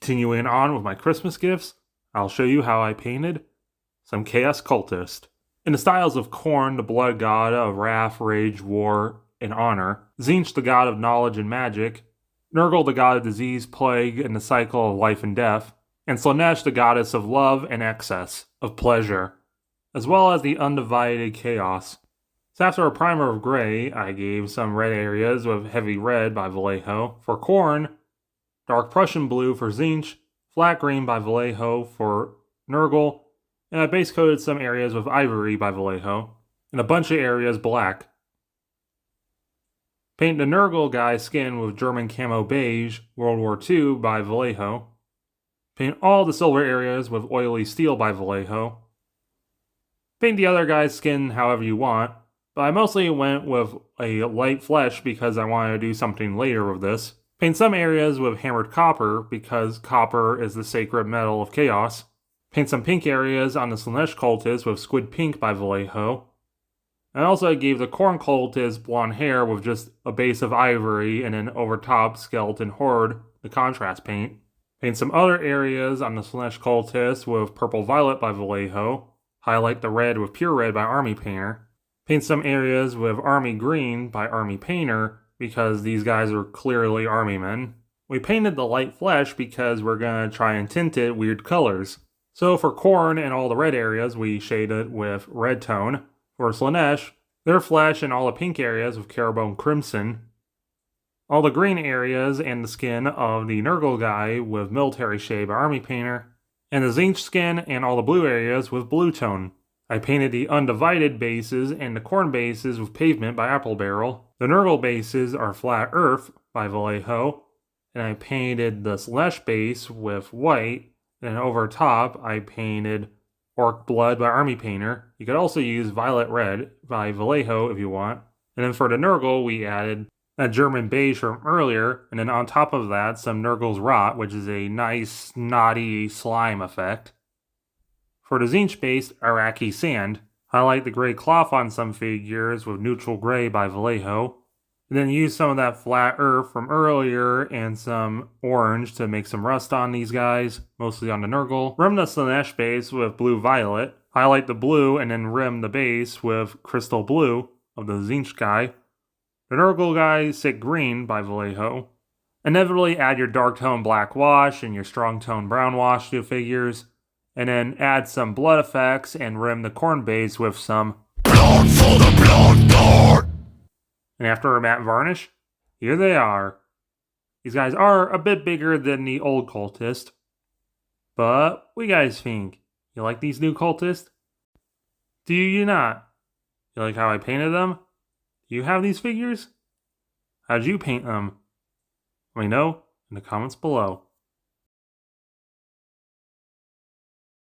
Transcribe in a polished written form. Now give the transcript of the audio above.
Continuing on with my Christmas gifts, I'll show you how I painted some Chaos Cultist. In the styles of Khorne, the blood god of wrath, rage, war, and honor, Tzeentch, the god of knowledge and magic, Nurgle, the god of disease, plague, and the cycle of life and death, and Slaanesh, the goddess of love and excess, of pleasure, as well as the undivided chaos. So after a primer of gray, I gave some red areas with heavy red by Vallejo for Khorne, dark Prussian blue for Tzeentch, flat green by Vallejo for Nurgle, and I base coated some areas with ivory by Vallejo, and a bunch of areas black. Paint the Nurgle guy's skin with German camo beige, World War II by Vallejo. Paint all the silver areas with oily steel by Vallejo. Paint the other guy's skin however you want, but I mostly went with a light flesh because I wanted to do something later with this. Paint some areas with hammered copper because copper is the sacred metal of chaos. Paint some pink areas on the Slaanesh Cultist with Squid Pink by Vallejo. And also I gave the Khorne Cultist blonde hair with just a base of ivory and then over top Skeleton Horde, the contrast paint. Paint some other areas on the Slaanesh Cultist with Purple Violet by Vallejo. Highlight the red with Pure Red by Army Painter. Paint some areas with Army Green by Army Painter because these guys are clearly army men. We painted the light flesh because we're going to try and tint it weird colors. So for Khorne and all the red areas, we shaded with red tone. For Slaanesh, their flesh and all the pink areas with Carabone Crimson. All the green areas and the skin of the Nurgle guy with Military Shade by Army Painter. And the Tzeentch skin and all the blue areas with blue tone. I painted the undivided bases and the Khorne bases with Pavement by Apple Barrel. The Nurgle bases are Flat Earth by Vallejo. And I painted the Slaanesh base with white. And over top, I painted Orc Blood by Army Painter. You could also use Violet Red by Vallejo if you want. And then for the Nurgle, we added that German beige from earlier. And then on top of that, some Nurgle's Rot, which is a nice, snotty slime effect. For the Tzeentch base, Iraqi Sand. Highlight the gray cloth on some figures with Neutral Gray by Vallejo. And then use some of that flat earth from earlier and some orange to make some rust on these guys, mostly on the Nurgle. Rim the Slaanesh base with blue violet. Highlight the blue and then rim the base with crystal blue of the Tzeentch guy. The Nurgle guy, Sick Green by Vallejo. Inevitably add your dark tone black wash and your strong tone brown wash to figures. And then add some blood effects and rim the Khorne base with some Blood for the Blood God! And after a matte varnish, here they are. These guys are a bit bigger than the old Cultist. But what do you guys think? You like these new Cultists? Do you not? You like how I painted them? Do you have these figures? How'd you paint them? Let me know in the comments below.